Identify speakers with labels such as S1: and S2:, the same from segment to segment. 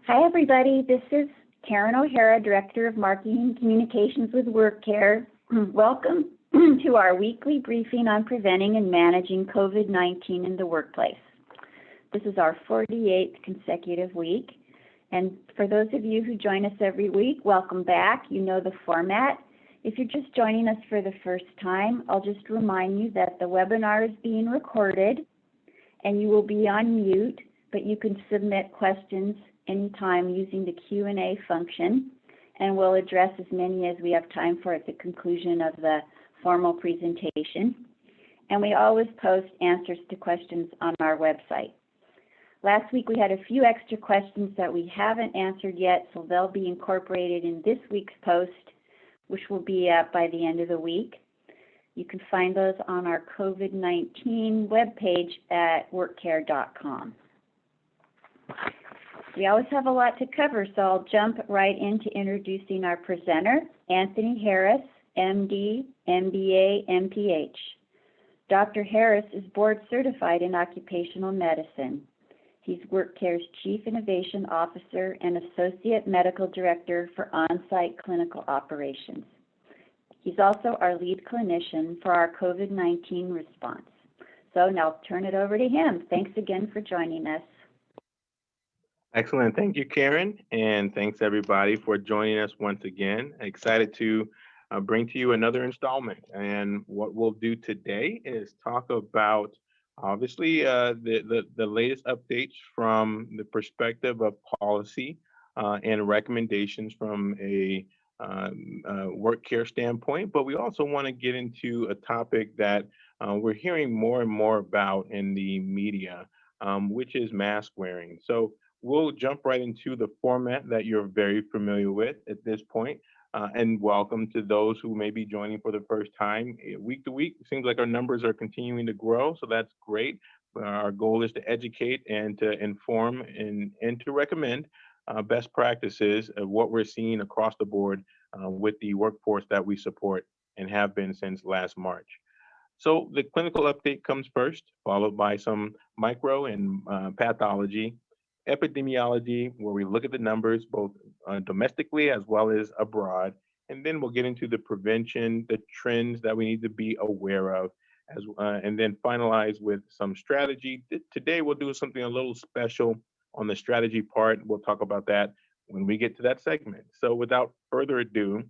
S1: Hi, everybody. This is Karen O'Hara, Director of Marketing and Communications with WorkCare. Welcome to our weekly briefing on preventing and managing COVID-19 in the workplace. This is our 48th consecutive week. And for those of you who join us every week, welcome back. You know the format. If you're just joining us for the first time, I'll just remind you that the webinar is being recorded and you will be on mute, but you can submit questions anytime using the Q&A function, and we'll address as many as we have time for at the conclusion of the formal presentation. And we always post answers to questions on our website. Last week we had a few extra questions that we haven't answered yet, so they'll be incorporated in this week's post, which will be up by the end of the week. You can find those on our COVID-19 webpage at workcare.com. We always have a lot to cover, so I'll jump right into introducing our presenter, Anthony Harris, MD, MBA, MPH. Dr. Harris is board certified in occupational medicine. He's WorkCare's Chief Innovation Officer and Associate Medical Director for on-site clinical operations. He's also our lead clinician for our COVID-19 response. So now I'll turn it over to him. Thanks again for joining us.
S2: Excellent. Thank you, Karen. And thanks, everybody, for joining us once again. Excited to bring to you another installment. And what we'll do today is talk about, obviously, the latest updates from the perspective of policy and recommendations from a work care standpoint. But we also want to get into a topic that we're hearing more and more about in the media, which is mask wearing. So we'll jump right into the format that you're very familiar with at this point, and welcome to those who may be joining for the first time. Week to week, it seems like our numbers are continuing to grow, so that's great. Our goal is to educate and to inform and to recommend best practices of what we're seeing across the board with the workforce that we support and have been since last March. So the clinical update comes first, followed by some micro and pathology, epidemiology, where we look at the numbers both domestically as well as abroad, and then we'll get into the prevention, the trends that we need to be aware of, and then finalize with some strategy. Today we'll do something a little special on the strategy part. We'll talk about that when we get to that segment. So without further ado,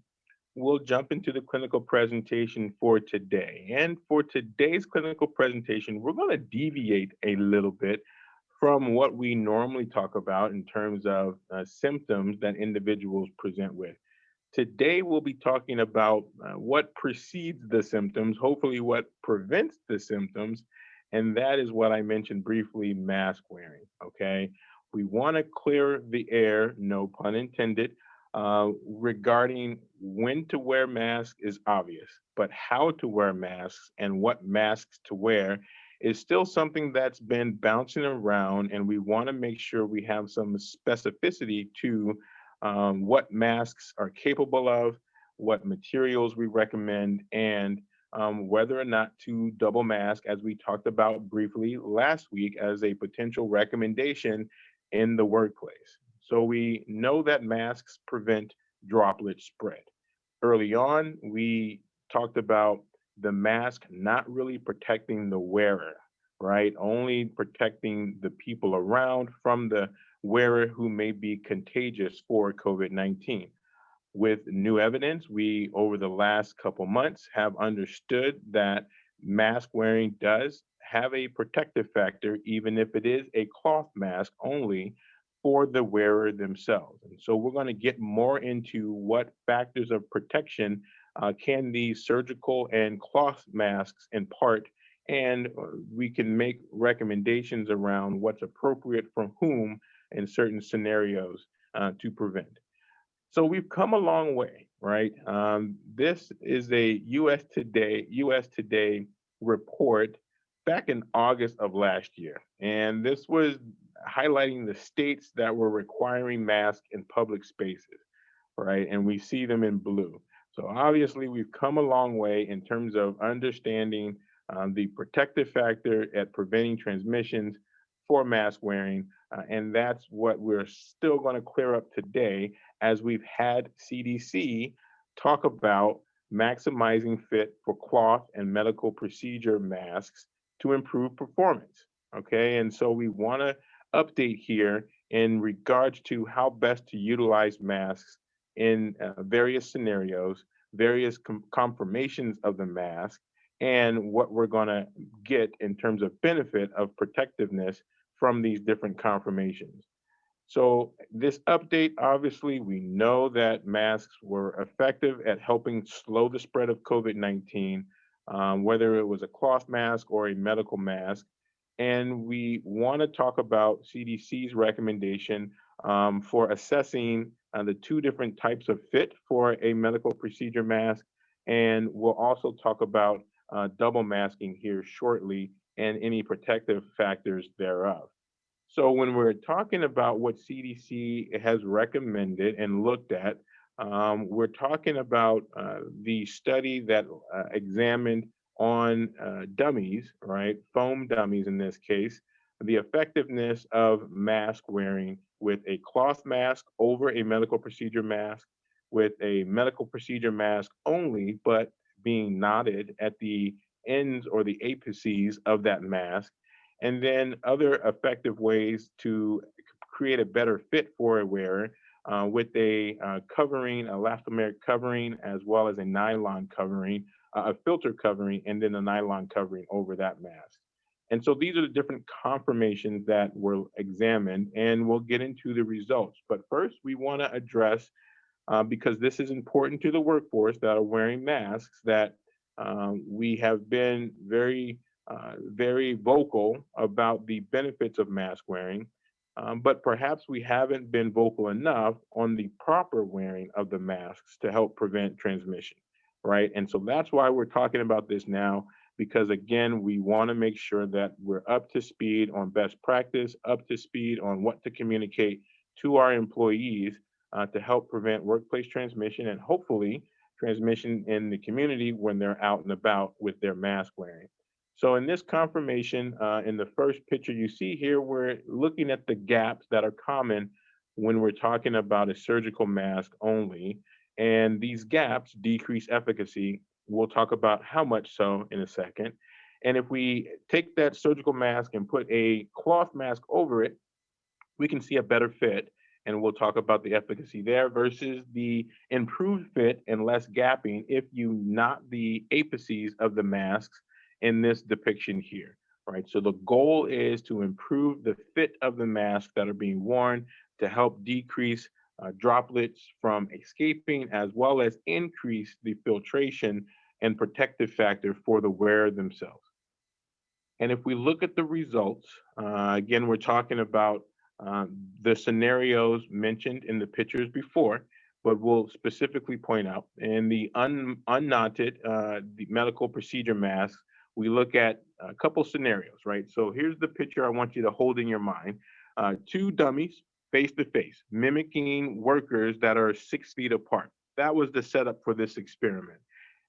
S2: we'll jump into the clinical presentation for today. And for today's clinical presentation, we're going to deviate a little bit from what we normally talk about in terms of symptoms that individuals present with. Today, we'll be talking about what precedes the symptoms, hopefully what prevents the symptoms, and that is what I mentioned briefly, mask wearing, okay? We want to clear the air, no pun intended, regarding when to wear masks is obvious, but how to wear masks and what masks to wear is still something that's been bouncing around, and we want to make sure we have some specificity to what masks are capable of, what materials we recommend, and whether or not to double mask, as we talked about briefly last week as a potential recommendation in the workplace. So we know that masks prevent droplet spread. Early on, we talked about the mask not really protecting the wearer, right? Only protecting the people around from the wearer who may be contagious for COVID-19. With new evidence, we, over the last couple months, have understood that mask wearing does have a protective factor, even if it is a cloth mask only for the wearer themselves. And so we're going to get more into what factors of protection can these surgical and cloth masks impart, and we can make recommendations around what's appropriate for whom in certain scenarios to prevent. So we've come a long way, right? This is a US Today report back in August of last year, and this was highlighting the states that were requiring masks in public spaces, right? And we see them in blue. So obviously we've come a long way in terms of understanding the protective factor at preventing transmissions for mask wearing. And that's what we're still going to clear up today as we've had CDC talk about maximizing fit for cloth and medical procedure masks to improve performance. Okay, and so we want to update here in regards to how best to utilize masks in various scenarios, various conformations of the mask, and what we're going to get in terms of benefit of protectiveness from these different conformations. So this update, obviously, we know that masks were effective at helping slow the spread of COVID-19, whether it was a cloth mask or a medical mask. And we want to talk about CDC's recommendation for assessing the two different types of fit for a medical procedure mask. And we'll also talk about double masking here shortly and any protective factors thereof. So when we're talking about what CDC has recommended and looked at, we're talking about the study that examined on dummies, right, foam dummies in this case, the effectiveness of mask wearing with a cloth mask over a medical procedure mask, with a medical procedure mask only, but being knotted at the ends or the apices of that mask, and then other effective ways to create a better fit for a wearer with a covering, elastomeric covering, as well as a nylon covering, a filter covering, and then a nylon covering over that mask. And so these are the different conformations that were examined, and we'll get into the results. But first, we want to address, because this is important to the workforce that are wearing masks, that we have been very vocal about the benefits of mask wearing, but perhaps we haven't been vocal enough on the proper wearing of the masks to help prevent transmission, right? And so that's why we're talking about this now, because again, we want to make sure that we're up to speed on best practice, up to speed on what to communicate to our employees to help prevent workplace transmission and hopefully transmission in the community when they're out and about with their mask wearing. So in this confirmation, in the first picture you see here, we're looking at the gaps that are common when we're talking about a surgical mask only. And these gaps decrease efficacy. We'll talk about how much so in a second. And if we take that surgical mask and put a cloth mask over it, we can see a better fit. And we'll talk about the efficacy there versus the improved fit and less gapping if you knot the apices of the masks in this depiction here, right? So the goal is to improve the fit of the masks that are being worn to help decrease droplets from escaping, as well as increase the filtration and protective factor for the wearer themselves. And if we look at the results, again, we're talking about the scenarios mentioned in the pictures before, but we'll specifically point out in the unknotted the medical procedure masks, we look at a couple scenarios, right? So here's the picture I want you to hold in your mind. Two dummies face to face, mimicking workers that are 6 feet apart. That was the setup for this experiment.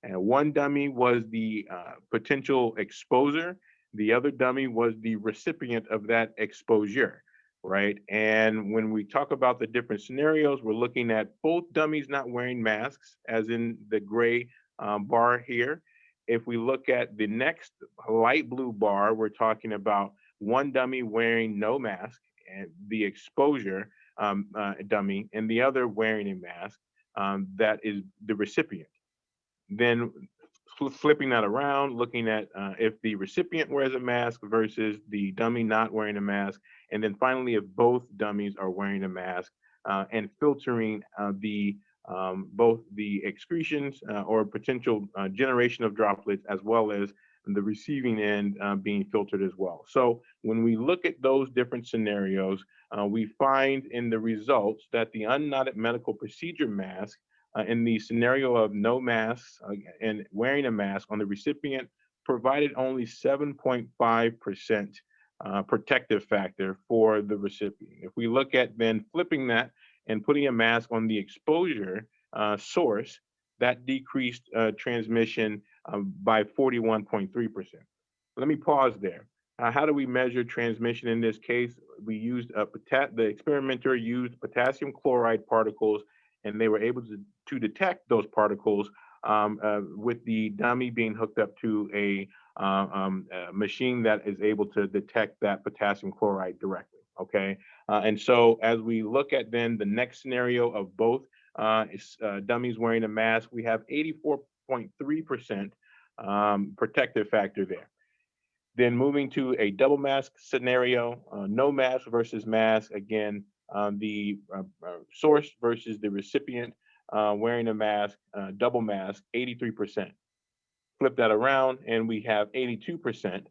S2: And one dummy was the potential exposer. The other dummy was the recipient of that exposure, right? And when we talk about the different scenarios, we're looking at both dummies not wearing masks, as in the gray bar here. If we look at the next light blue bar, we're talking about one dummy wearing no mask and the exposure dummy, and the other wearing a mask that is the recipient. Then flipping that around, looking at if the recipient wears a mask versus the dummy not wearing a mask, and then finally if both dummies are wearing a mask, and filtering the both the excretions or potential generation of droplets, as well as the receiving end being filtered as well. So when we look at those different scenarios, we find in the results that the unknotted medical procedure mask in the scenario of no masks and wearing a mask on the recipient provided only 7.5% protective factor for the recipient. If we look at then flipping that and putting a mask on the exposure source, that decreased transmission by 41.3%. Let me pause there. How do we measure transmission in this case? The experimenter used potassium chloride particles, and they were able to detect those particles with the dummy being hooked up to a machine that is able to detect that potassium chloride directly. Okay, and so as we look at then the next scenario of both dummies wearing a mask, we have 84.3% protective factor there. Then moving to a double mask scenario, no mask versus mask. Again, the source versus the recipient wearing a mask, double mask, 83%. Flip that around, and we have 82%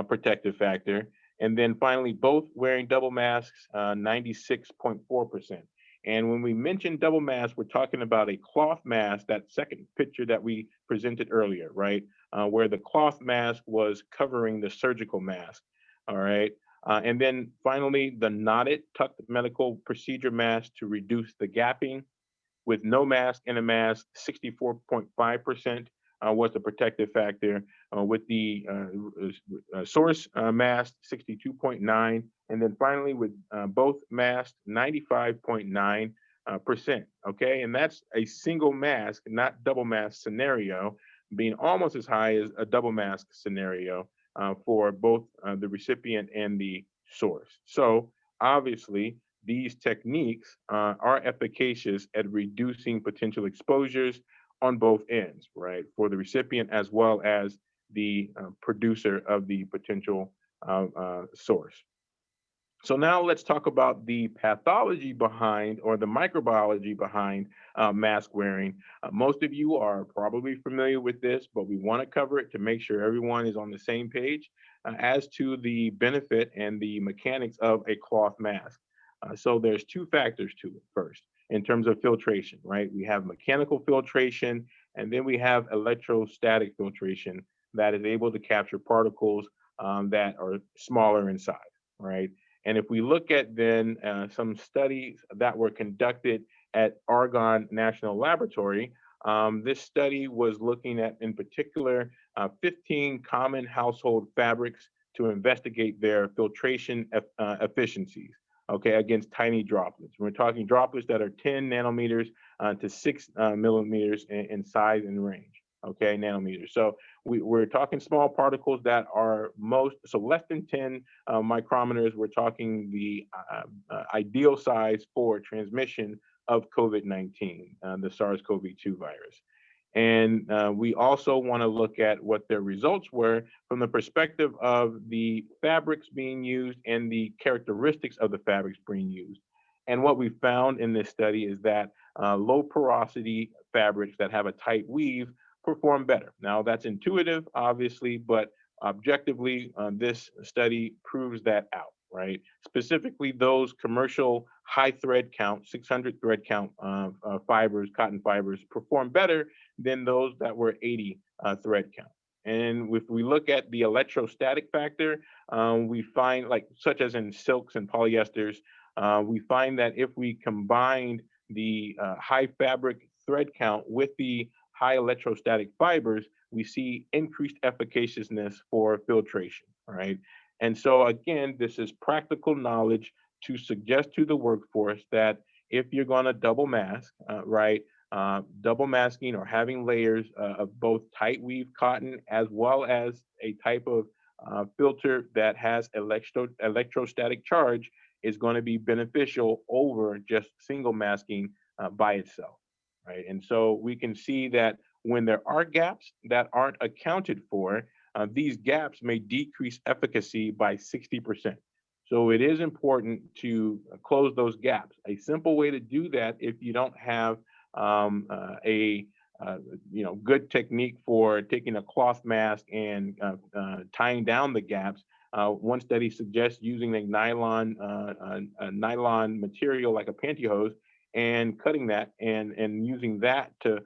S2: protective factor. And then finally, both wearing double masks, 96.4%. And when we mention double mask, we're talking about a cloth mask, that second picture that we presented earlier, right? Where the cloth mask was covering the surgical mask, all right? And then finally, the knotted tucked medical procedure mask to reduce the gapping. With no mask and a mask, 64.5% was the protective factor. With the source mask, 62.9, and then finally with both masks, 95.9%. Okay, and that's a single mask, not double mask scenario, being almost as high as a double mask scenario for both the recipient and the source. So obviously, these techniques are efficacious at reducing potential exposures on both ends, right, for the recipient as well as the producer of the potential source. So now let's talk about the pathology behind, or the microbiology behind, mask wearing. Most of you are probably familiar with this, but we want to cover it to make sure everyone is on the same page as to the benefit and the mechanics of a cloth mask. So there's two factors to it. First, in terms of filtration, right? We have mechanical filtration, and then we have electrostatic filtration that is able to capture particles that are smaller in size, right? And if we look at then some studies that were conducted at Argonne National Laboratory, this study was looking at, in particular, 15 common household fabrics to investigate their filtration efficiencies, okay, against tiny droplets. We're talking droplets that are 10 nanometers to 6 millimeters in size and range, okay, nanometers. So we're talking small particles that are less than 10 micrometers. We're talking the ideal size for transmission of COVID-19, the SARS-CoV-2 virus. And we also want to look at what their results were from the perspective of the fabrics being used and the characteristics of the fabrics being used. And what we found in this study is that low porosity fabrics that have a tight weave perform better. Now, that's intuitive, obviously, but objectively, this study proves that out, right? Specifically, those commercial high thread count, 600 thread count fibers, cotton fibers, perform better than those that were 80 thread count. And if we look at the electrostatic factor, we find, like, such as in silks and polyesters, we find that if we combined the high fabric thread count with the high electrostatic fibers, we see increased efficaciousness for filtration, right? And so again, this is practical knowledge to suggest to the workforce that if you're going to double mask, right, double masking or having layers of both tight weave cotton as well as a type of filter that has electrostatic charge is going to be beneficial over just single masking by itself, right? And so we can see that when there are gaps that aren't accounted for, these gaps may decrease efficacy by 60%. So it is important to close those gaps. A simple way to do that, if you don't have a good technique for taking a cloth mask and tying down the gaps, one study suggests using a nylon material like a pantyhose and cutting that and using that to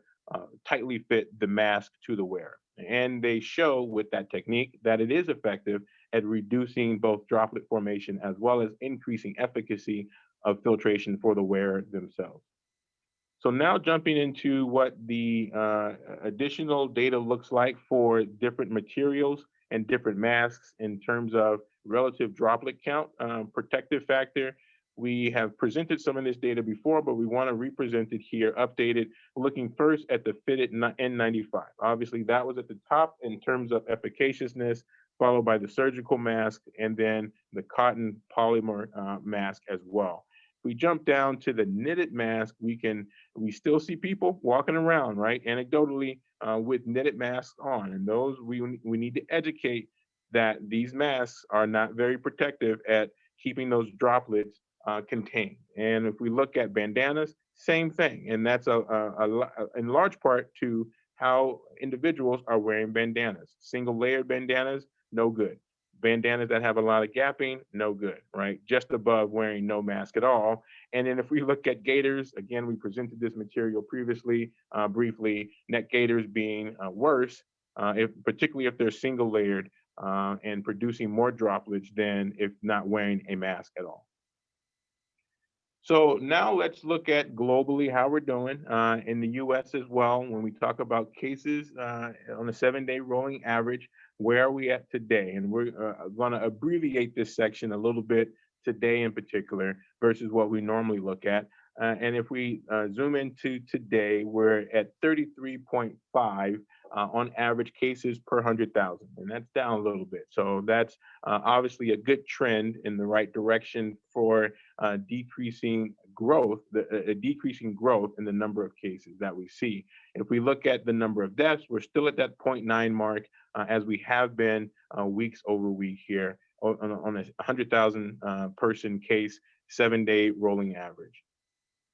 S2: tightly fit the mask to the wearer. And they show with that technique that it is effective at reducing both droplet formation as well as increasing efficacy of filtration for the wearer themselves. So now jumping into what the additional data looks like for different materials and different masks in terms of relative droplet count protective factor. We have presented some of this data before, but we want to represent it here, updated, looking first at the fitted N95. Obviously, that was at the top in terms of efficaciousness, followed by the surgical mask, and then the cotton polymer mask as well. If we jump down to the knitted mask, we still see people walking around, right, anecdotally, with knitted masks on, and those we need to educate that these masks are not very protective at keeping those droplets contained. And if we look at bandanas, same thing, and that's in large part to how individuals are wearing bandanas. Single layered bandanas, no good. Bandanas that have a lot of gapping, no good, right? Just above wearing no mask at all. And then if we look at gaiters, again, we presented this material previously, briefly, neck gaiters being worse, particularly if they're single layered and producing more droplets than if not wearing a mask at all. So now let's look at globally how we're doing in the US as well. When we talk about cases on a 7-day rolling average, where are we at today? And we're going to abbreviate this section a little bit today in particular versus what we normally look at. And if we zoom into today, we're at 33.5 on average cases per 100,000, and that's down a little bit. So that's obviously a good trend in the right direction for decreasing growth, decreasing growth in the number of cases that we see. If we look at the number of deaths, we're still at that 0.9 mark, as we have been weeks over week here on a 100,000 person case, 7-day rolling average.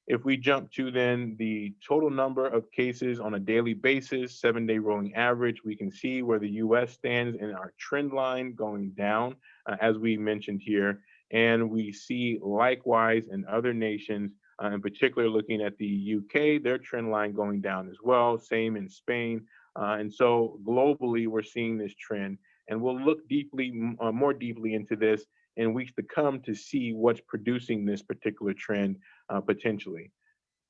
S2: If we jump to then the total number of cases on a daily basis, 7-day rolling average, we can see where the US stands in our trend line going down, as we mentioned here. And we see likewise in other nations, in particular looking at the UK, their trend line going down as well, same in Spain. And so globally, we're seeing this trend. And we'll look more deeply into this in weeks to come to see what's producing this particular trend potentially.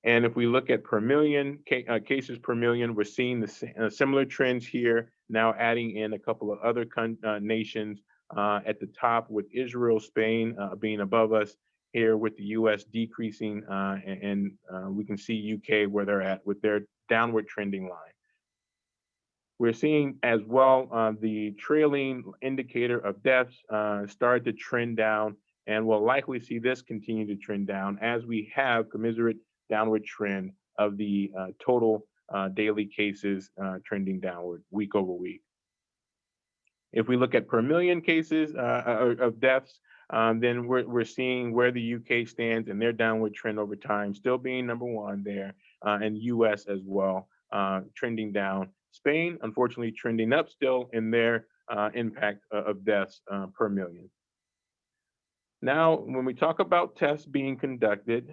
S2: And if we look at per million cases per million, we're seeing the similar trends here, now adding in a couple of other nations at the top, with Israel, Spain being above us, here with the US decreasing, and we can see UK where they're at with their downward trending line. We're seeing as well the trailing indicator of deaths start to trend down, and we'll likely see this continue to trend down as we have commensurate downward trend of the total daily cases trending downward week over week. If we look at per million cases of deaths, then we're seeing where the UK stands in their downward trend over time, still being number one there, and US as well, trending down. Spain, unfortunately, trending up still in their impact of deaths per million. Now, when we talk about tests being conducted,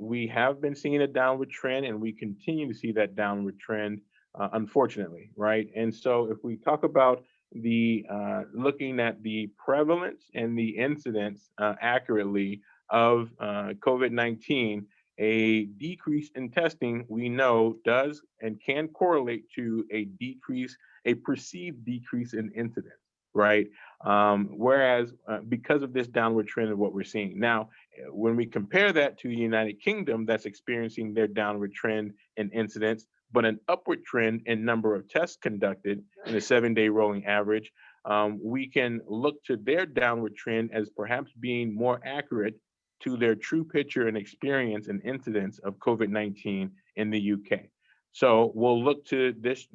S2: we have been seeing a downward trend, and we continue to see that downward trend, unfortunately, right? And so if we talk about the looking at the prevalence and the incidence accurately of COVID-19, a decrease in testing, we know, does and can correlate to a perceived decrease in incidence, right? Whereas because of this downward trend of what we're seeing. Now, when we compare that to the United Kingdom, that's experiencing their downward trend in incidence, but an upward trend in number of tests conducted in a 7-day rolling average, we can look to their downward trend as perhaps being more accurate to their true picture and experience and incidence of COVID-19 in the UK. So we'll look to this,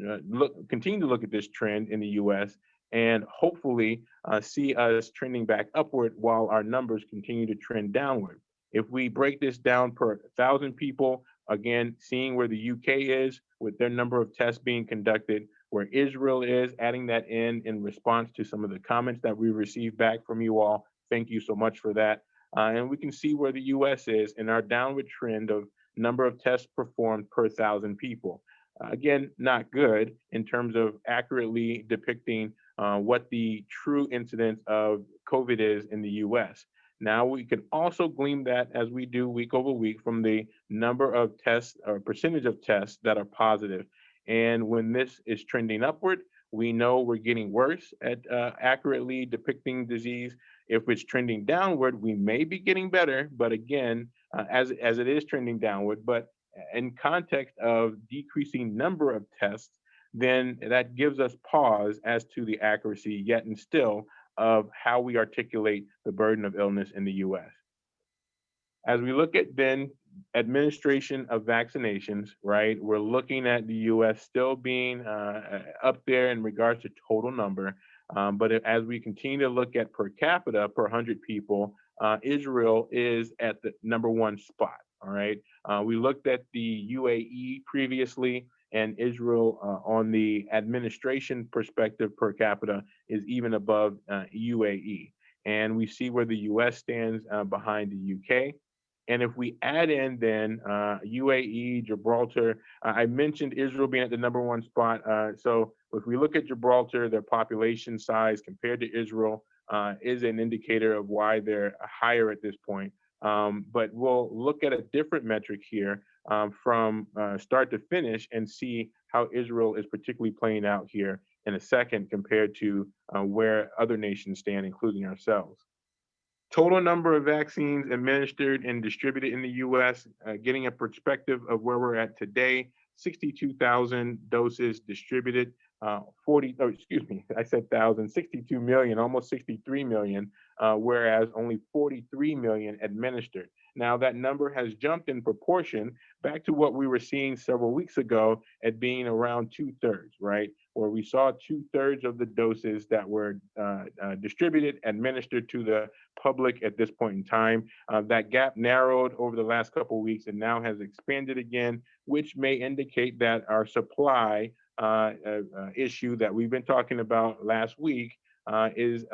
S2: continue to look at this trend in the US, and hopefully see us trending back upward while our numbers continue to trend downward. If we break this down per 1,000 people, again, seeing where the UK is with their number of tests being conducted, where Israel is, adding that in response to some of the comments that we received back from you all. Thank you so much for that. And we can see where the US is in our downward trend of number of tests performed per 1,000 people. Again, not good in terms of accurately depicting what the true incidence of COVID is in the US. Now, we can also glean that, as we do week over week, from the number of tests or percentage of tests that are positive. And when this is trending upward, we know we're getting worse at accurately depicting disease. If it's trending downward, we may be getting better, but again, as it is trending downward, but in context of decreasing number of tests, then that gives us pause as to the accuracy yet and still of how we articulate the burden of illness in the US. As we look at then administration of vaccinations, right, we're looking at the US still being up there in regards to total number. But as we continue to look at per capita per 100 people, Israel is at the number one spot. All right. We looked at the UAE previously, and Israel on the administration perspective per capita is even above UAE. And we see where the US stands behind the UK. And if we add in then UAE, Gibraltar, I mentioned Israel being at the number one spot. So if we look at Gibraltar, their population size compared to Israel is an indicator of why they're higher at this point. But we'll look at a different metric here from start to finish and see how Israel is particularly playing out here in a second compared to where other nations stand, including ourselves. Total number of vaccines administered and distributed in the US, getting a perspective of where we're at today, 62,000 doses distributed, 62 million, almost 63 million, whereas only 43 million administered. Now that number has jumped in proportion back to what we were seeing several weeks ago at being around 2/3, right? Where we saw 2/3 of the doses that were distributed, administered to the public at this point in time. That gap narrowed over the last couple of weeks and now has expanded again, which may indicate that our supply issue that we've been talking about last week is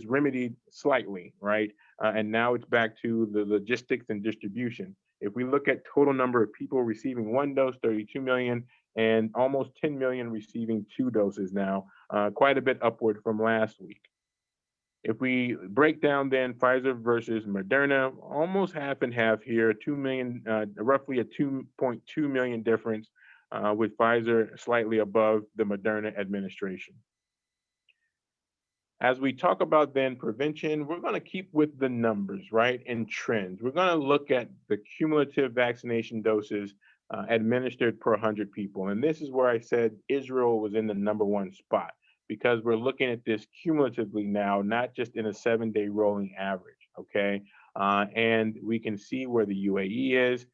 S2: remedied slightly, right? And now it's back to the logistics and distribution. If we look at total number of people receiving one dose, 32 million, and almost 10 million receiving two doses now, quite a bit upward from last week. If we break down then Pfizer versus Moderna, almost half and half here, 2 million, roughly a 2.2 million difference, with Pfizer slightly above the Moderna administration. As we talk about then prevention, we're going to keep with the numbers, right, and trends. We're going to look at the cumulative vaccination doses administered per 100 people. And this is where I said Israel was in the number one spot, because we're looking at this cumulatively now, not just in a 7-day rolling average, okay? And we can see where the UAE is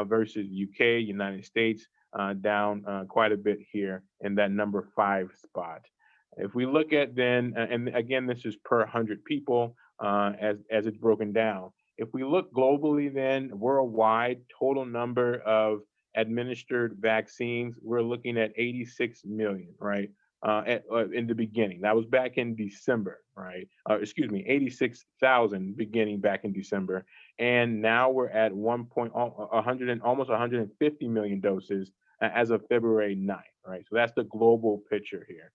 S2: versus UK, United States, down quite a bit here in that number 5 spot. If we look at then, and again, this is per 100 people as it's broken down. If we look globally then, worldwide, total number of administered vaccines, we're looking at 86 million, right? In the beginning. That was back in December, right? 86,000 beginning back in December. And now we're at almost 150 million doses as of February 9th, right? So that's the global picture here.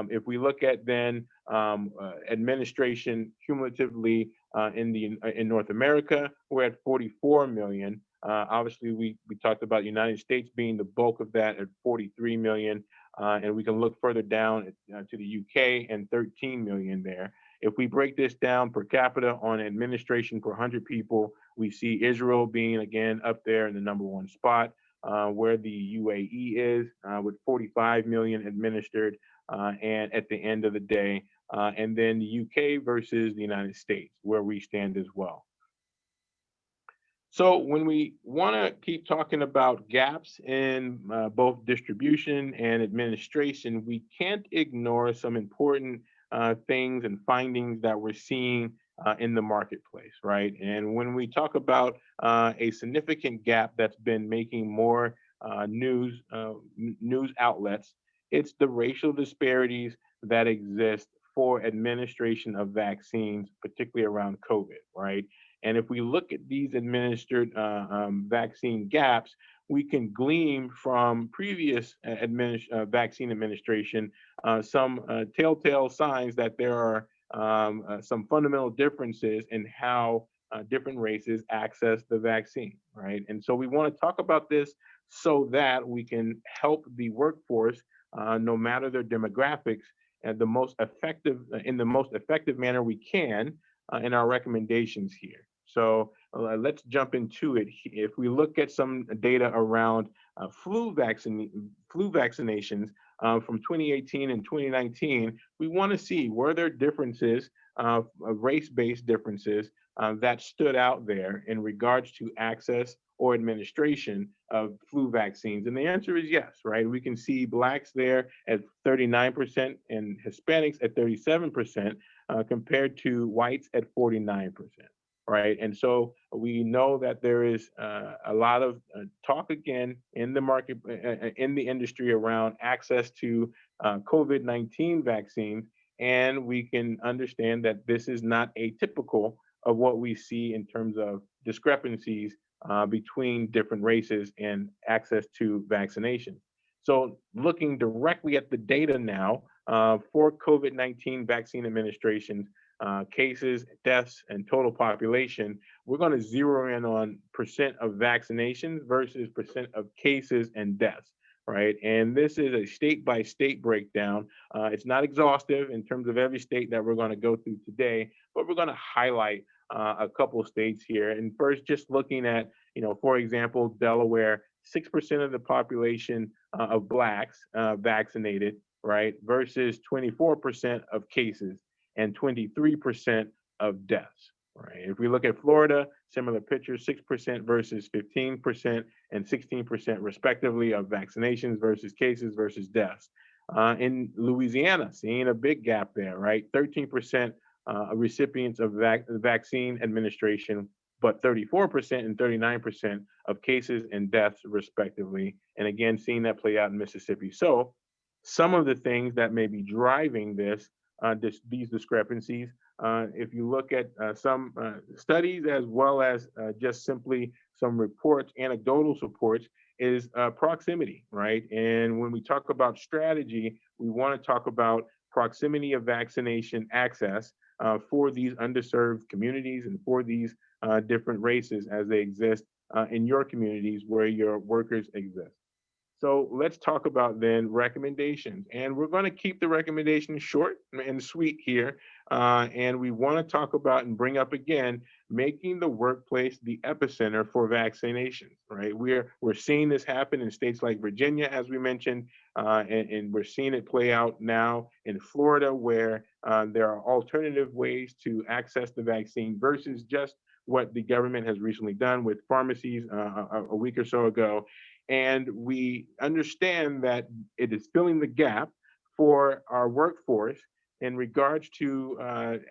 S2: If we look at then administration cumulatively in North America, we're at 44 million. Obviously, we talked about United States being the bulk of that at 43 million. And we can look further down to the UK and 13 million there. If we break this down per capita on administration per 100 people, we see Israel being again up there in the number one spot, where the UAE is with 45 million administered, and at the end of the day, and then the UK versus the United States, where we stand as well. So when we want to keep talking about gaps in both distribution and administration, we can't ignore some important things and findings that we're seeing in the marketplace, right? And when we talk about a significant gap that's been making more news outlets, it's the racial disparities that exist for administration of vaccines, particularly around COVID, right? And if we look at these administered vaccine gaps, we can glean from previous vaccine administration some telltale signs that there are some fundamental differences in how different races access the vaccine, right? And so we want to talk about this so that we can help the workforce no matter their demographics, and in the most effective manner we can in our recommendations here. So let's jump into it. If we look at some data around flu vaccinations from 2018 and 2019, we want to see, were there differences, race-based differences that stood out there in regards to access or administration of flu vaccines? And the answer is yes, right? We can see Blacks there at 39% and Hispanics at 37%, compared to whites at 49%. Right. And so we know that there is a lot of talk again in the market, in the industry, around access to COVID-19 vaccines. And we can understand that this is not atypical of what we see in terms of discrepancies between different races and access to vaccination. So, looking directly at the data now for COVID-19 vaccine administrations, cases, deaths, and total population, we're going to zero in on percent of vaccinations versus percent of cases and deaths, right? And this is a state by state breakdown. It's not exhaustive in terms of every state that we're going to go through today, but we're going to highlight a couple of states here. And first, just looking at, for example, Delaware, 6% of the population of Blacks vaccinated, right, versus 24% of cases and 23% of deaths. Right. If we look at Florida, similar picture, 6% versus 15% and 16% respectively of vaccinations versus cases versus deaths. In Louisiana, seeing a big gap there, right? 13% recipients of vaccine administration, but 34% and 39% of cases and deaths respectively. And again, seeing that play out in Mississippi. So some of the things that may be driving these discrepancies, if you look at some studies as well as just simply some reports, anecdotal supports, is proximity, right? And when we talk about strategy, we want to talk about proximity of vaccination access for these underserved communities and for these different races as they exist in your communities where your workers exist. So let's talk about then recommendations. And we're going to keep the recommendations short and sweet here. And we want to talk about and bring up again, making the workplace the epicenter for vaccinations, right? We're seeing this happen in states like Virginia, as we mentioned, and we're seeing it play out now in Florida, where there are alternative ways to access the vaccine versus just what the government has recently done with pharmacies a week or so ago. And we understand that it is filling the gap for our workforce in regards to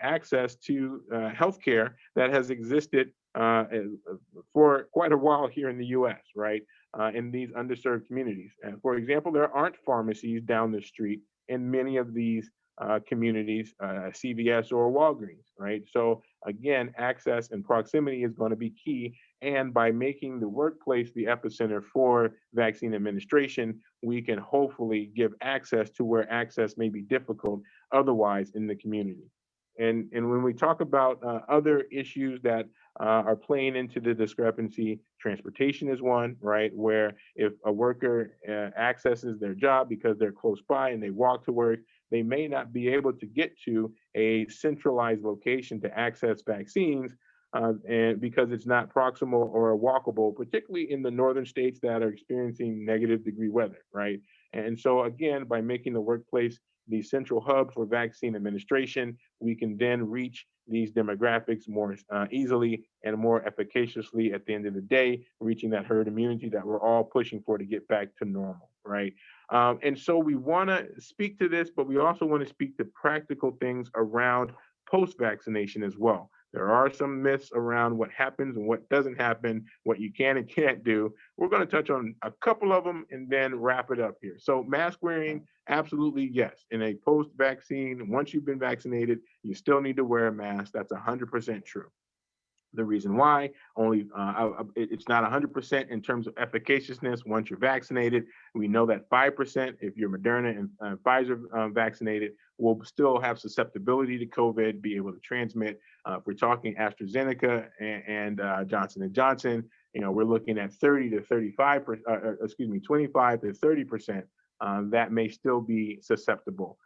S2: access to healthcare that has existed for quite a while here in the U.S., right? In these underserved communities. And for example, there aren't pharmacies down the street in many of these communities, CVS or Walgreens, right? So again, access and proximity is going to be key. And by making the workplace the epicenter for vaccine administration, we can hopefully give access to where access may be difficult otherwise in the community. And when we talk about other issues that are playing into the discrepancy, transportation is one, right? Where if a worker accesses their job because they're close by and they walk to work, they may not be able to get to a centralized location to access vaccines, and because it's not proximal or walkable, particularly in the northern states that are experiencing negative degree weather, right? And so again, by making the workplace the central hub for vaccine administration, we can then reach these demographics more easily and more efficaciously at the end of the day, reaching that herd immunity that we're all pushing for to get back to normal, right? And so we want to speak to this, but we also want to speak to practical things around post-vaccination as well. There are some myths around what happens and what doesn't happen, what you can and can't do. We're going to touch on a couple of them and then wrap it up here. So mask wearing, absolutely yes. In a post-vaccine, once you've been vaccinated, you still need to wear a mask. That's 100% true. The reason why it's not 100% in terms of efficaciousness once you're vaccinated. We know that 5%, if you're Moderna and Pfizer vaccinated, will still have susceptibility to COVID, be able to transmit. If we're talking AstraZeneca and Johnson & Johnson, we're looking at 25 to 30% that may still be susceptible.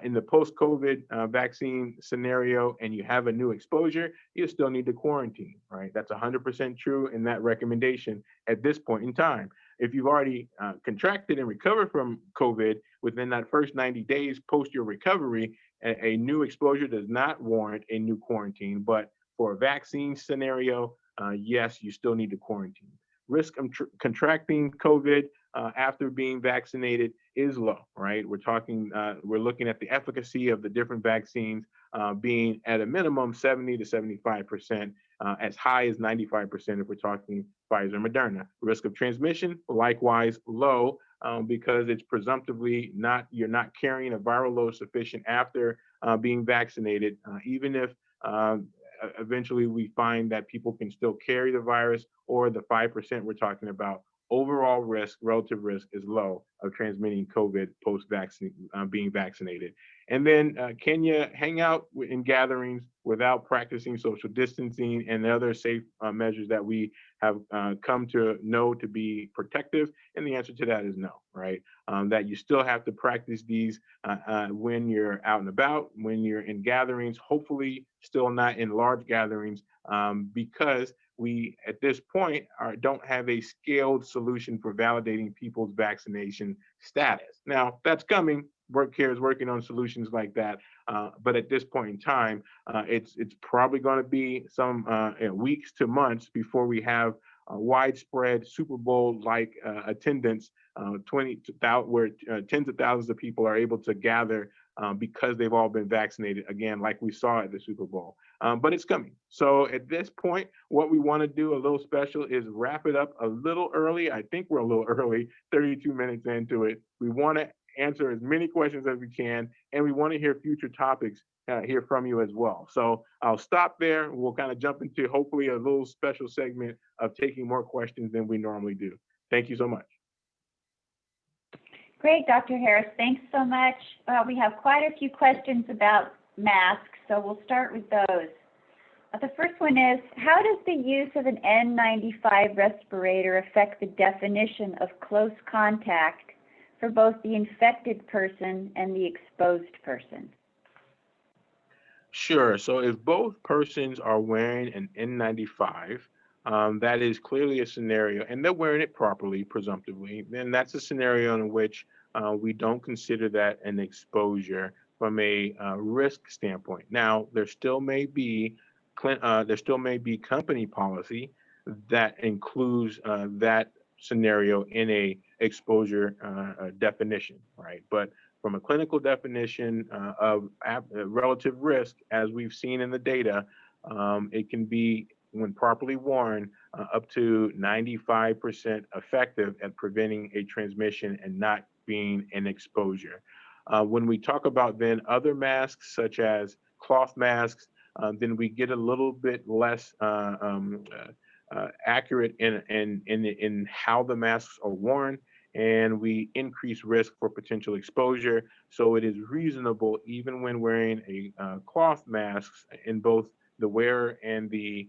S2: In the post-COVID vaccine scenario, and you have a new exposure, you still need to quarantine, right? That's 100% true in that recommendation at this point in time. If you've already contracted and recovered from COVID within that first 90 days post your recovery, a new exposure does not warrant a new quarantine. But for a vaccine scenario, yes, you still need to quarantine. Risk of contracting COVID after being vaccinated is low, right? We're looking at the efficacy of the different vaccines being at a minimum 70 to 75%, as high as 95% if we're talking Pfizer and Moderna. Risk of transmission, likewise low, because it's presumptively you're not carrying a viral load sufficient after being vaccinated, even if eventually we find that people can still carry the virus, or the 5% we're talking about. Overall risk, relative risk, is low of transmitting COVID post-vaccine being vaccinated. And then, can you hang out in gatherings without practicing social distancing and the other safe measures that we have come to know to be protective? And the answer to that is no, right? That you still have to practice these when you're out and about, when you're in gatherings, hopefully still not in large gatherings, because we, at this point, don't have a scaled solution for validating people's vaccination status. Now, that's coming. WorkCare is working on solutions like that. But at this point in time, it's probably going to be some weeks to months before we have widespread Super Bowl-like attendance, where tens of thousands of people are able to gather because they've all been vaccinated, again, like we saw at the Super Bowl. But it's coming. So at this point, what we want to do, a little special, is wrap it up a little early. I think we're a little early, 32 minutes into it. We want to answer as many questions as we can, and we want to hear future topics hear from you as well. So I'll stop there. We'll kind of jump into hopefully a little special segment of taking more questions than we normally do. Thank you so much.
S1: Great, Dr. Harris. Thanks so much. We have quite a few questions about masks, so we'll start with those. The first one is, how does the use of an N95 respirator affect the definition of close contact for both the infected person and the exposed person?
S2: Sure. So if both persons are wearing an N95, that is clearly a scenario, and they're wearing it properly, presumptively, then that's a scenario in which we don't consider that an exposure from a risk standpoint. Now, there still may be company policy that includes that scenario in a exposure definition, right? But from a clinical definition of relative risk, as we've seen in the data, it can be, when properly worn, up to 95% effective at preventing a transmission and not being an exposure. When we talk about then other masks, such as cloth masks, then we get a little bit less accurate in how the masks are worn, and we increase risk for potential exposure. So it is reasonable, even when wearing a cloth mask, in both the wearer and the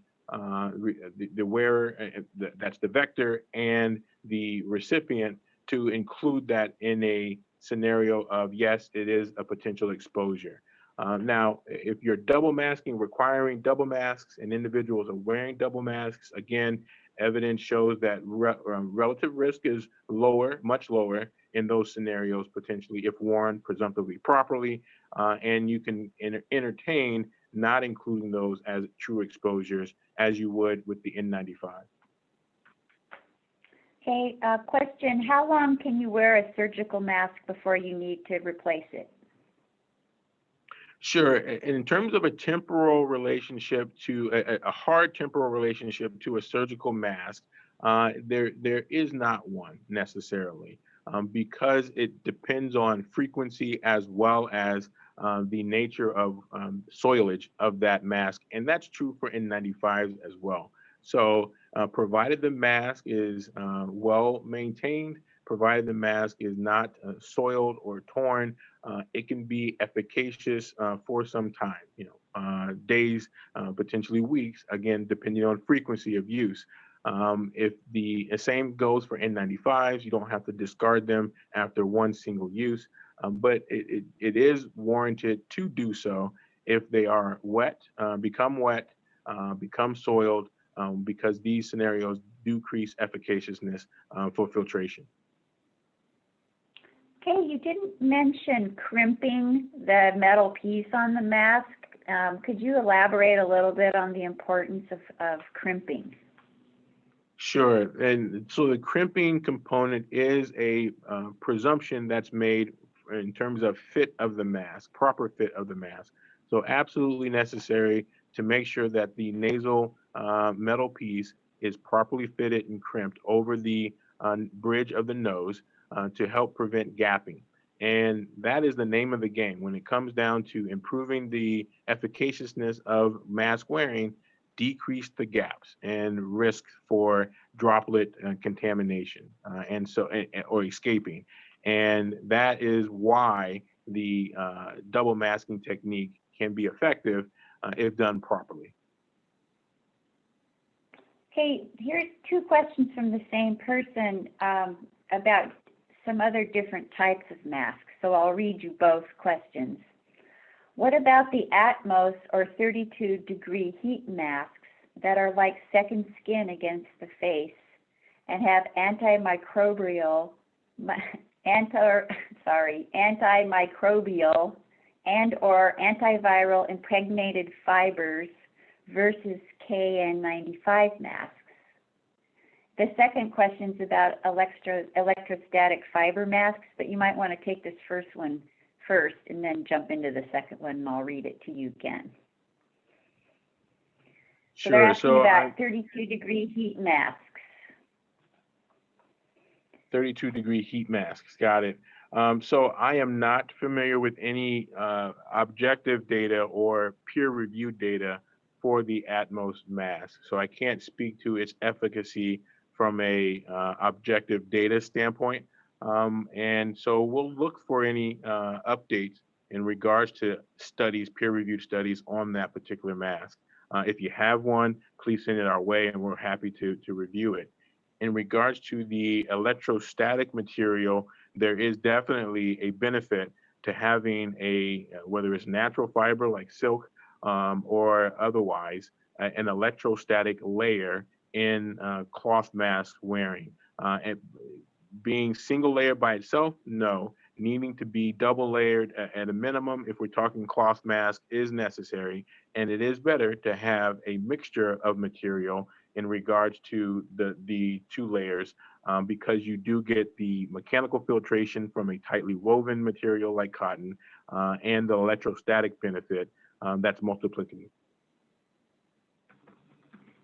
S2: wearer, that's the vector, and the recipient, to include that in a scenario of, yes, it is a potential exposure. Now, if you're double masking, requiring double masks, and individuals are wearing double masks, again, evidence shows that relative risk is lower, much lower in those scenarios, potentially, if worn presumptively properly, and you can entertain not including those as true exposures as you would with the N95.
S1: Okay, question, how long can you wear a surgical mask before you need to replace it?
S2: Sure. In terms of a temporal relationship to a hard temporal relationship to a surgical mask, there is not one necessarily, because it depends on frequency as well as the nature of soilage of that mask, and that's true for N95s as well. So, provided the mask is well maintained, provided the mask is not soiled or torn, it can be efficacious for some time, days, potentially weeks, again, depending on frequency of use. If the same goes for N95s, you don't have to discard them after one single use, but it is warranted to do so if they are wet, become soiled, because these scenarios decrease efficaciousness for filtration.
S1: Okay, you didn't mention crimping the metal piece on the mask. Could you elaborate a little bit on the importance of crimping?
S2: Sure. And so the crimping component is a presumption that's made in terms of fit of the mask, proper fit of the mask. So absolutely necessary to make sure that the nasal metal piece is properly fitted and crimped over the bridge of the nose to help prevent gapping. And that is the name of the game when it comes down to improving the efficaciousness of mask wearing, decrease the gaps and risk for droplet contamination or escaping. And that is why the double masking technique can be effective if done properly.
S1: Okay, here's two questions from the same person about some other different types of masks. So I'll read you both questions. What about the Atmos or 32-degree heat masks that are like second skin against the face and have antimicrobial and or antiviral impregnated fibers versus KN95 masks? The second question is about electrostatic fiber masks, but you might want to take this first one first and then jump into the second one, and I'll read it to you again. So they're asking about 32-degree heat masks.
S2: 32-degree heat masks, got it. So I am not familiar with any objective data or peer-reviewed data for the Atmos mask, so I can't speak to its efficacy from a objective data standpoint. And so we'll look for any updates in regards to studies, peer-reviewed studies on that particular mask. If you have one, please send it our way and we're happy to review it. In regards to the electrostatic material, there is definitely a benefit to having whether it's natural fiber like silk or otherwise, an electrostatic layer in cloth mask wearing. And being single layer by itself, no. Needing to be double layered at a minimum, if we're talking cloth mask, is necessary. And it is better to have a mixture of material in regards to the two layers, because you do get the mechanical filtration from a tightly woven material like cotton and the electrostatic benefit that's multiplicative.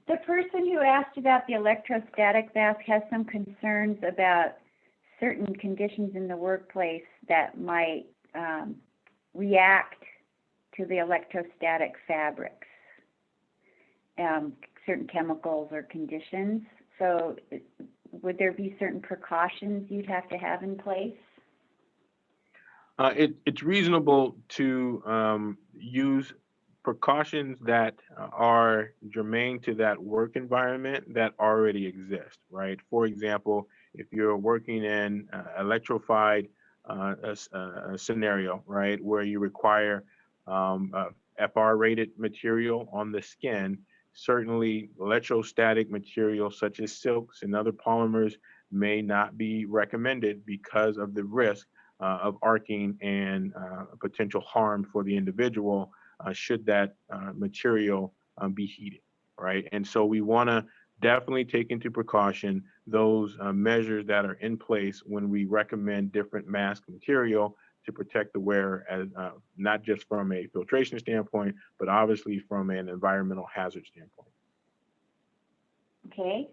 S1: The person who asked about the electrostatic mask has some concerns about certain conditions in the workplace that might react to the electrostatic fabrics, certain chemicals or conditions. So would there be certain precautions you'd have to have in place?
S2: It's reasonable to use precautions that are germane to that work environment that already exist, right? For example, if you're working in electrified scenario, right, where you require FR-rated material on the skin, certainly electrostatic materials such as silks and other polymers may not be recommended because of the risk of arcing and potential harm for the individual should that material be heated, right? And so we want to definitely take into precaution those measures that are in place when we recommend different mask material to protect the wearer, as not just from a filtration standpoint, but obviously from an environmental hazard standpoint.
S1: Okay.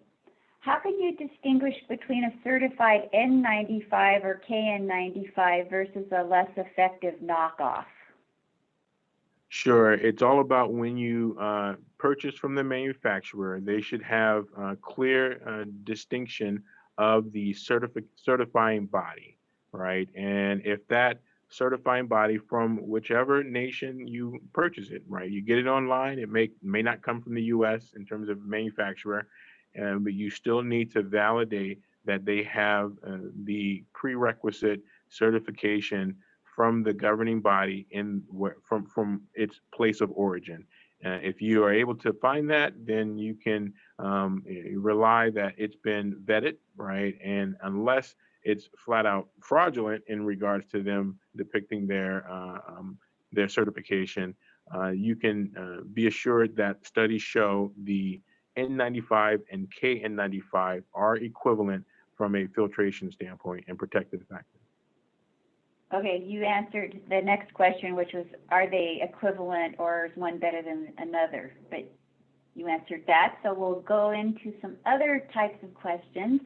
S1: How can you distinguish between a certified N95 or KN95 versus a less effective knockoff?
S2: Sure. It's all about when you purchase from the manufacturer, they should have clear distinction of the certifying body, right? And if that certifying body from whichever nation you purchase it, right? You get it online, it may not come from the US in terms of manufacturer. but you still need to validate that they have the prerequisite certification from the governing body from its place of origin. If you are able to find that, then you can rely that it's been vetted, right? And unless it's flat out fraudulent in regards to them depicting their certification, you can be assured that studies show the N95 and KN95 are equivalent from a filtration standpoint and protective factor.
S1: Okay, you answered the next question, which was, are they equivalent or is one better than another? But you answered that, so we'll go into some other types of questions.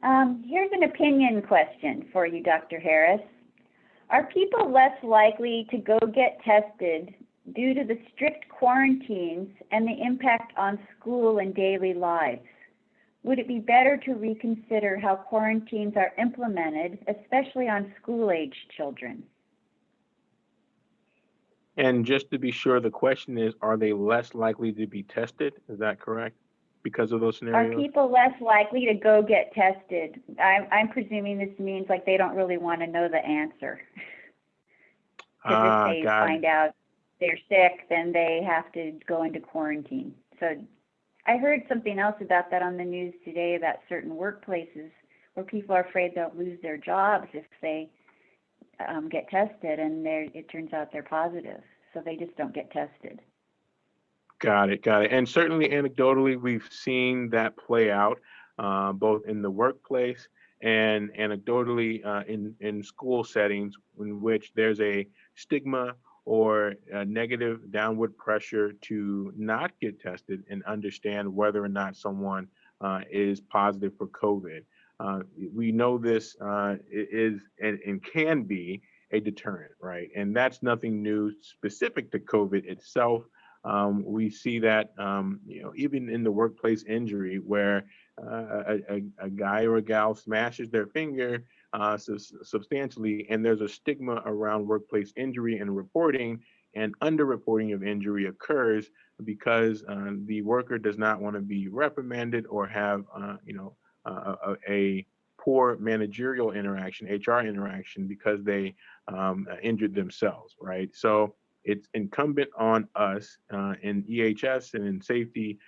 S1: Here's an opinion question for you, Dr. Harris. Are people less likely to go get tested due to the strict quarantines and the impact on school and daily lives? Would it be better to reconsider how quarantines are implemented, especially on school-aged children?
S2: And just to be sure, the question is, are they less likely to be tested? Is that correct? Because of those scenarios?
S1: Are people less likely to go get tested? I'm presuming this means like they don't really want to know the answer. Because if they find out they're sick, then they have to go into quarantine. So I heard something else about that on the news today about certain workplaces where people are afraid they'll lose their jobs if they get tested, and it turns out they're positive, so they just don't get tested.
S2: Got it. And certainly anecdotally, we've seen that play out both in the workplace and anecdotally in school settings in which there's a stigma or a negative downward pressure to not get tested and understand whether or not someone is positive for COVID. We know this is and can be a deterrent, right? And that's nothing new specific to COVID itself. We see that, even in the workplace injury where a guy or a gal smashes their finger substantially, and there's a stigma around workplace injury and reporting, and underreporting of injury occurs because the worker does not want to be reprimanded or have, a poor managerial interaction, HR interaction, because they injured themselves, right? So it's incumbent on us in EHS and in safety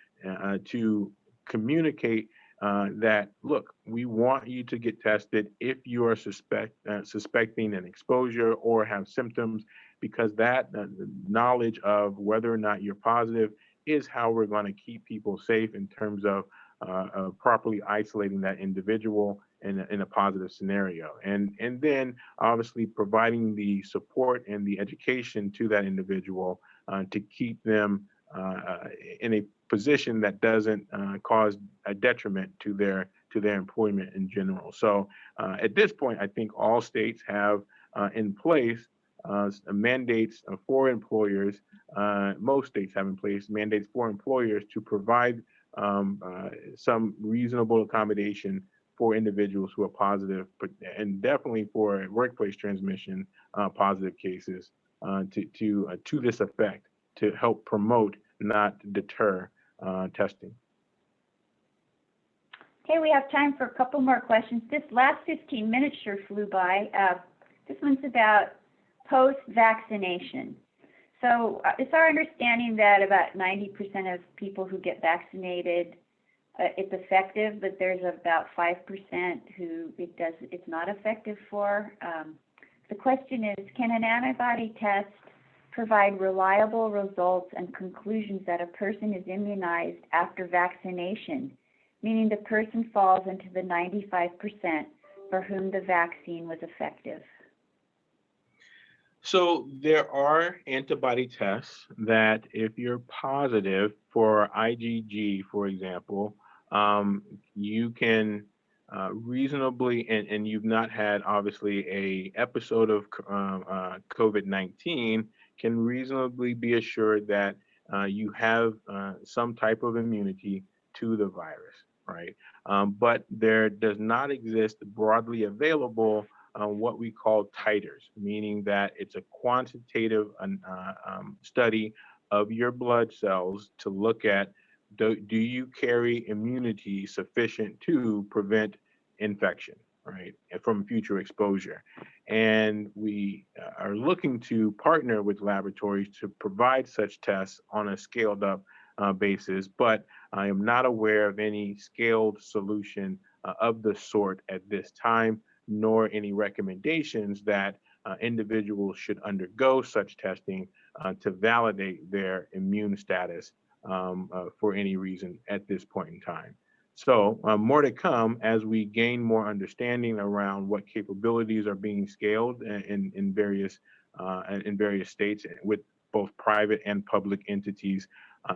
S2: to communicate that, look, we want you to get tested if you are suspecting an exposure or have symptoms, because that knowledge of whether or not you're positive is how we're going to keep people safe in terms of properly isolating that individual in a positive scenario. And then obviously providing the support and the education to that individual to keep them in a position that doesn't cause a detriment to their employment in general. So at this point, I think all states have in place mandates for employers. Most states have in place mandates for employers to provide some reasonable accommodation for individuals who are positive, and definitely for workplace transmission positive cases to this effect, to help promote, not deter testing.
S1: Okay, we have time for a couple more questions. This last 15 minutes sure flew by. This one's about post-vaccination. So it's our understanding that about 90% of people who get vaccinated, it's effective, but there's about 5% who it's not effective for. The question is, can an antibody test provide reliable results and conclusions that a person is immunized after vaccination, meaning the person falls into the 95% for whom the vaccine was effective?
S2: So there are antibody tests that, if you're positive for IgG, for example, you can reasonably, and you've not had obviously a episode of COVID-19, can reasonably be assured that you have some type of immunity to the virus, right? But there does not exist broadly available what we call titers, meaning that it's a quantitative study of your blood cells to look at do you carry immunity sufficient to prevent infection, right, and from future exposure? And we are looking to partner with laboratories to provide such tests on a scaled up basis, but I am not aware of any scaled solution of the sort at this time, nor any recommendations that individuals should undergo such testing to validate their immune status for any reason at this point in time. So more to come as we gain more understanding around what capabilities are being scaled in various states with both private and public entities,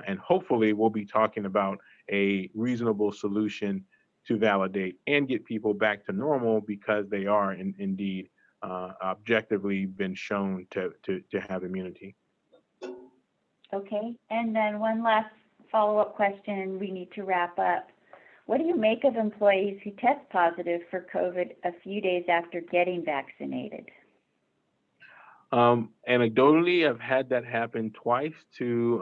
S2: and hopefully we'll be talking about a reasonable solution to validate and get people back to normal because they are indeed objectively been shown to have immunity.
S1: Okay, and then one last follow-up question, and we need to wrap up. What do you make of employees who test positive for COVID a few days after getting vaccinated?
S2: Anecdotally, I've had that happen twice to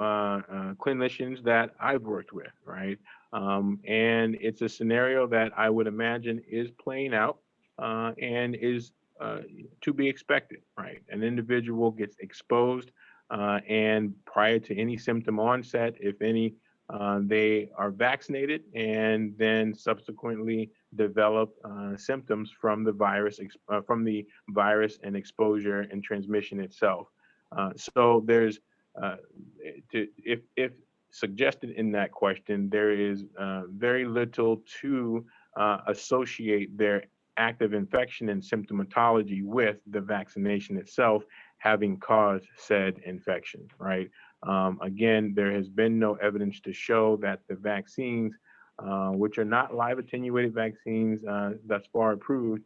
S2: clinicians that I've worked with, right? And it's a scenario that I would imagine is playing out and is to be expected, right? An individual gets exposed and prior to any symptom onset, if any, they are vaccinated and then subsequently develop symptoms from the virus and exposure and transmission itself. So there's if suggested in that question, there is very little to associate their active infection and symptomatology with the vaccination itself having caused said infection, right? Again, there has been no evidence to show that the vaccines, which are not live attenuated vaccines thus far approved,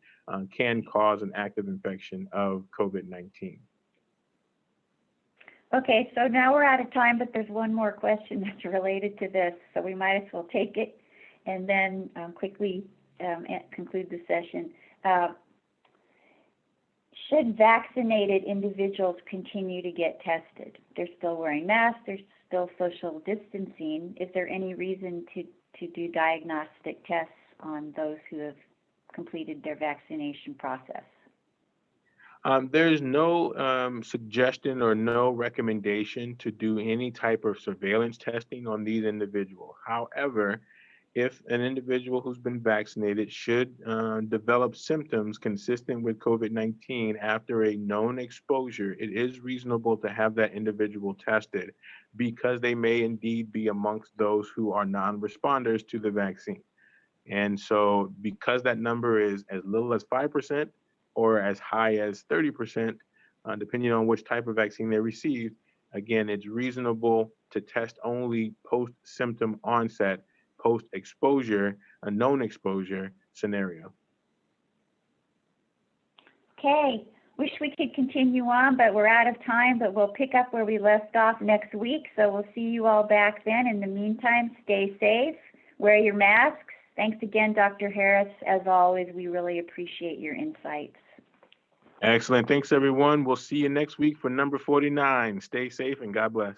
S2: can cause an active infection of COVID-19.
S1: Okay, so now we're out of time, but there's one more question that's related to this, so we might as well take it and then quickly conclude the session. Should vaccinated individuals continue to get tested? They're still wearing masks, they're still social distancing. Is there any reason to do diagnostic tests on those who have completed their vaccination process?
S2: There's no suggestion or no recommendation to do any type of surveillance testing on these individuals. However, if an individual who's been vaccinated should develop symptoms consistent with COVID-19 after a known exposure, it is reasonable to have that individual tested because they may indeed be amongst those who are non-responders to the vaccine. And so because that number is as little as 5% or as high as 30%, depending on which type of vaccine they received, again, it's reasonable to test only post-symptom onset, post-exposure, a known exposure scenario.
S1: Okay, wish we could continue on, but we're out of time, but we'll pick up where we left off next week. So we'll see you all back then. In the meantime, stay safe, wear your masks. Thanks again, Dr. Harris. As always, we really appreciate your insights.
S2: Excellent. Thanks, everyone. We'll see you next week for number 49. Stay safe and God bless.